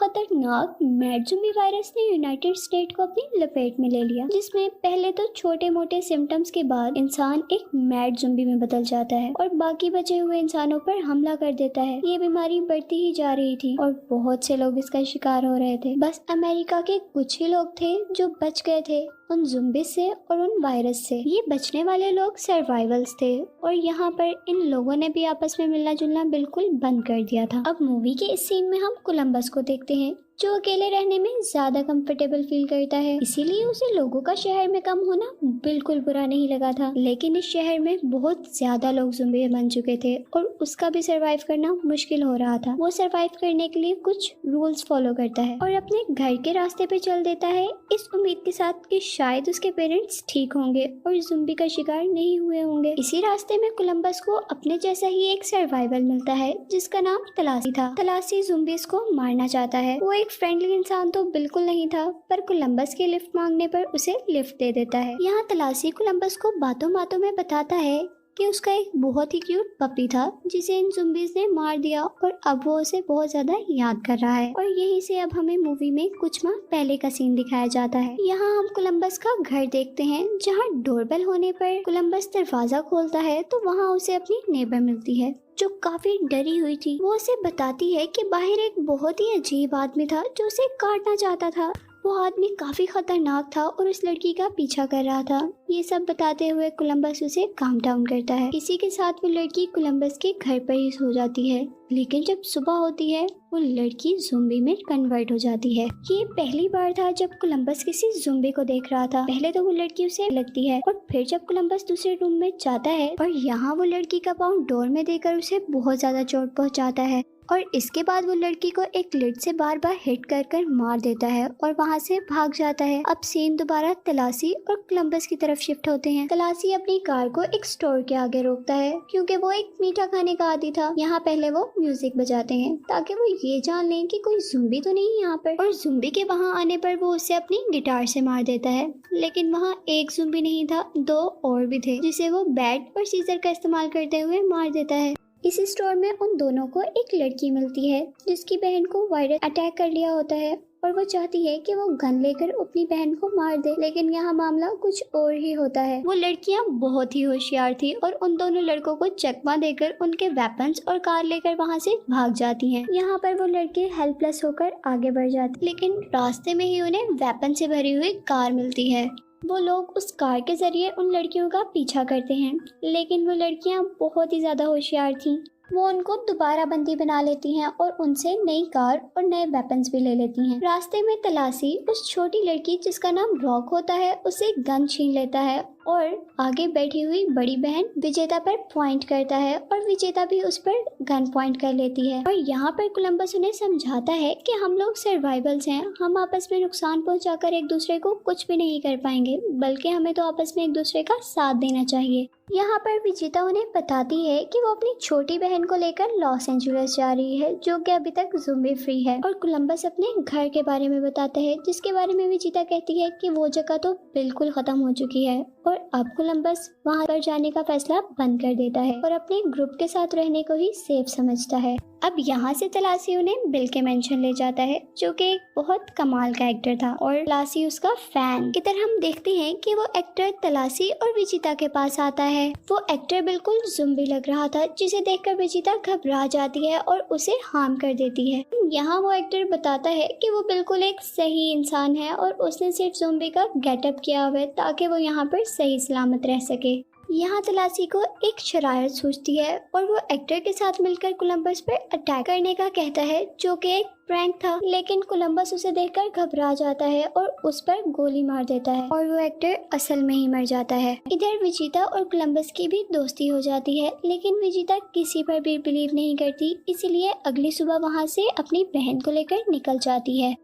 खतरनाक mad zombie virus ने United state को अपनी लपेट में ले लिया, जिसमें पहले तो छोटे मोटे सिम्टम्स के बाद इंसान एक मैड ज़ॉम्बी में बदल जाता है और बाकी बचे हुए इंसानों पर हमला कर देता है। ये बीमारी बढ़ती ही जा रही थी और बहुत से लोग इसका शिकार हो रहे थे। बस अमेरिका के कुछ ही लोग थे जो बच गए थे उन ज़ॉम्बी से और उन वायरस से। ये बचने वाले लोग सर्वाइवल्स थे और यहाँ पर इन लोगों ने भी आपस में मिलना जुलना बिल्कुल बंद कर दिया था। अब मूवी के इस सीन में हम कोलंबस को देखते हैं, जो अकेले रहने में ज्यादा कंफर्टेबल फील करता है, इसीलिए उसे लोगों का शहर में कम होना बिल्कुल बुरा नहीं लगा था। लेकिन इस शहर में बहुत ज्यादा लोग ज़ॉम्बी बन चुके थे और उसका भी सरवाइव करना मुश्किल हो रहा था। वो सरवाइव करने के लिए कुछ रूल्स फॉलो करता है और अपने घर के रास्ते पे चल देता है, इस उम्मीद के साथ कि शायद उसके पेरेंट्स ठीक होंगे और ज़ॉम्बी का शिकार नहीं हुए होंगे। इसी रास्ते में कोलंबस को अपने जैसा ही एक सर्वाइवल मिलता है जिसका नाम तलासी था। तलासी ज़ॉम्बीज़ को मारना चाहता है। वो एक फ्रेंडली इंसान तो बिल्कुल नहीं था, पर कोलंबस के लिफ्ट मांगने पर उसे लिफ्ट दे देता है। यहाँ तलासी कोलंबस को बातों बातों में बताता है कि उसका एक बहुत ही क्यूट पपी था जिसे इन ज़ॉम्बीज़ ने मार दिया और अब वो उसे बहुत ज्यादा याद कर रहा है। और यहीं से अब हमें मूवी में कुछ माह पहले का सीन दिखाया जाता है। यहाँ हम कोलंबस का घर देखते हैं, जहाँ डोरबेल होने पर कोलंबस दरवाजा खोलता है तो वहाँ उसे अपनी नेबर मिलती है जो काफी डरी हुई थी। वो उसे बताती है कि बाहर एक बहुत ही अजीब आदमी था जो उसे काटना चाहता था। वो आदमी काफी खतरनाक था और उस लड़की का पीछा कर रहा था। ये सब बताते हुए कोलंबस उसे काम डाउन करता है। इसी के साथ वो लड़की कोलंबस के घर पर ही सो जाती है, लेकिन जब सुबह होती है वो लड़की ज़ॉम्बी में कन्वर्ट हो जाती है। ये पहली बार था जब कोलंबस किसी ज़ॉम्बी को देख रहा था। पहले तो वो लड़की उसे लगती है और फिर जब कोलंबस दूसरे रूम में जाता है और यहाँ वो लड़की का पाँव डोर में देकर उसे बहुत ज्यादा चोट पहुँचाता है और इसके बाद वो लड़की को एक लिड से बार बार हिट कर कर मार देता है और वहाँ से भाग जाता है। अब सीन दोबारा तलासी और कोलंबस की तरफ शिफ्ट होते हैं। तलासी अपनी कार को एक स्टोर के आगे रोकता है क्योंकि वो एक मीठा खाने का आदी था। यहाँ पहले वो म्यूजिक बजाते हैं ताकि वो ये जान लें कि कोई ज़ॉम्बी तो नहीं यहाँ पर। और ज़ॉम्बी के वहाँ आने पर वो उसे अपनी गिटार से मार देता है, लेकिन वहाँ एक ज़ॉम्बी नहीं था, दो और भी थे जिसे वो बैट और सीजर का इस्तेमाल करते हुए मार देता है। इस स्टोर में उन दोनों को एक लड़की मिलती है जिसकी बहन को वायरस अटैक कर लिया होता है और वो चाहती है कि वो गन लेकर अपनी बहन को मार दे, लेकिन यहाँ मामला कुछ और ही होता है। वो लड़कियाँ बहुत ही होशियार थी और उन दोनों लड़कों को चकमा देकर उनके वेपन्स और कार लेकर वहाँ से भाग जाती हैं। यहाँ पर वो लड़के हेल्पलेस होकर आगे बढ़ जाते, लेकिन रास्ते में ही उन्हें वेपन से भरी हुई कार मिलती है। वो लोग उस कार के जरिए उन लड़कियों का पीछा करते हैं, लेकिन वो लड़कियां बहुत ही ज्यादा होशियार थीं। वो उनको दोबारा बंदी बना लेती हैं और उनसे नई कार और नए वेपन्स भी ले लेती हैं। रास्ते में तलासी उस छोटी लड़की जिसका नाम रॉक होता है उसे गन छीन लेता है और आगे बैठी हुई बड़ी बहन विजेता पर पॉइंट करता है और विजेता भी उस पर गन पॉइंट कर लेती है। और यहाँ पर कोलंबस उन्हें समझाता है कि हम लोग सर्वाइवल्स हैं, हम आपस में नुकसान पहुंचाकर एक दूसरे को कुछ भी नहीं कर पाएंगे, बल्कि हमें तो आपस में एक दूसरे का साथ देना चाहिए। यहाँ पर विजेता उन्हें बताती है कि वो अपनी छोटी बहन को लेकर लॉस एंजेलिस जा रही है, जो कि अभी तक ज़ॉम्बी फ्री है। और कोलंबस अपने घर के बारे में बताता है, जिसके बारे में विजेता कहती है कि वो जगह तो बिल्कुल खत्म हो चुकी है और अब कोलंबस वहाँ पर जाने का फैसला बंद कर देता है और अपने ग्रुप के साथ रहने को ही सेफ समझता है। अब यहाँ से तलासी उन्हें बिल के मेंशन ले जाता है, जो कि एक बहुत कमाल का एक्टर था और तलासी उसका फैन। इधर हम देखते हैं कि वो एक्टर तलासी और विजेता के पास आता है। वो एक्टर बिल्कुल ज़ॉम्बी लग रहा था, जिसे देखकर विजेता घबरा जाती है और उसे हार्म कर देती है। यहाँ वो एक्टर बताता है कि वो बिल्कुल एक सही इंसान है और उसने सिर्फ ज़ॉम्बी का गेटअप किया हुआ है ताकि वो यहाँ पर सही सलामत रह सके। यहाँ तलासी को एक शरारत सूझती है और वो एक्टर के साथ मिलकर कोलंबस पर अटैक करने का कहता है, जो कि एक प्रैंक था, लेकिन कोलंबस उसे देखकर घबरा जाता है और उस पर गोली मार देता है और वो एक्टर असल में ही मर जाता है। इधर विजेता और कोलंबस की भी दोस्ती हो जाती है, लेकिन विजेता किसी पर भी बिलीव नहीं करती, इसीलिए अगली सुबह वहाँ से अपनी बहन को लेकर निकल जाती है।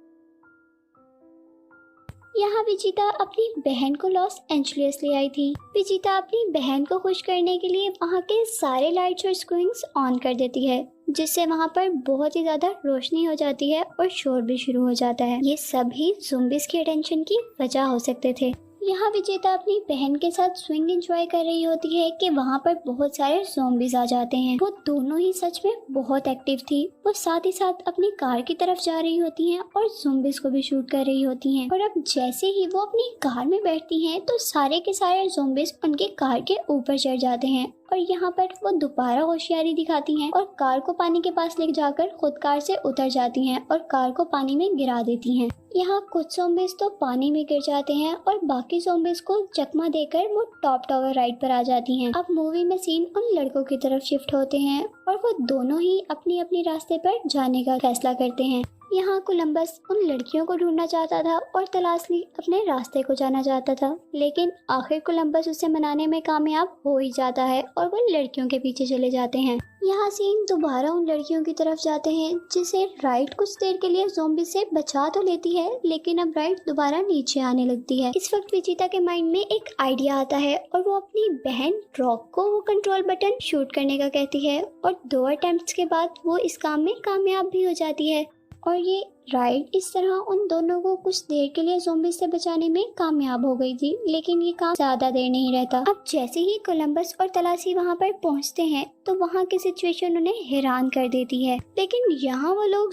यहाँ विजेता अपनी बहन को लॉस एंजेलिस ले आई थी। विजेता अपनी बहन को खुश करने के लिए वहाँ के सारे लाइट्स और स्क्रीन्स ऑन कर देती है, जिससे वहाँ पर बहुत ही ज्यादा रोशनी हो जाती है और शोर भी शुरू हो जाता है। ये सभी ज़ॉम्बीज़ के अटेंशन की वजह हो सकते थे। यहाँ विजेता अपनी बहन के साथ स्विंग एंजॉय कर रही होती है कि वहाँ पर बहुत सारे ज़ॉम्बीज आ जाते हैं। वो दोनों ही सच में बहुत एक्टिव थी। वो साथ ही साथ अपनी कार की तरफ जा रही होती हैं और ज़ॉम्बीज को भी शूट कर रही होती हैं। और अब जैसे ही वो अपनी कार में बैठती हैं तो सारे के सारे ज़ॉम्बीज उनके कार के ऊपर चढ़ जाते हैं। और यहाँ पर वो दोबारा होशियारी दिखाती हैं और कार को पानी के पास ले जाकर खुद कार से उतर जाती हैं और कार को पानी में गिरा देती हैं। यहाँ कुछ ज़ॉम्बीज तो पानी में गिर जाते हैं और बाकी ज़ॉम्बीज को चकमा देकर वो टॉप टावर राइड पर आ जाती हैं। अब मूवी में सीन उन लड़कों की तरफ शिफ्ट होते हैं और वो दोनों ही अपनी अपनी रास्ते पर जाने का फैसला करते हैं। यहाँ कोलंबस उन लड़कियों को ढूंढना चाहता था और तलाशली अपने रास्ते को जाना चाहता था, लेकिन आखिर कोलंबस उसे मनाने में कामयाब हो ही जाता है और वो लड़कियों के पीछे चले जाते हैं। यहाँ सीन दोबारा उन लड़कियों की तरफ जाते हैं जिसे राइड कुछ देर के लिए ज़ॉम्बी से बचा तो लेती है, लेकिन अब राइड दोबारा नीचे आने लगती है। इस वक्त विजेता के माइंड में एक आइडिया आता है और वो अपनी बहन रॉक को वो कंट्रोल बटन शूट करने का कहती है और 2 अटेम्प्ट्स के बाद वो इस काम में कामयाब भी हो जाती है। और ये राइड इस तरह उन दोनों को कुछ देर के लिए ज़ॉम्बी से बचाने में कामयाब हो गई थी, लेकिन ये काम ज्यादा देर नहीं रहता। अब जैसे ही कोलंबस और तलाशी वहाँ पर पहुँचते हैं तो वहाँ की सिचुएशन उन्हें हैरान कर देती है, लेकिन यहाँ वो लोग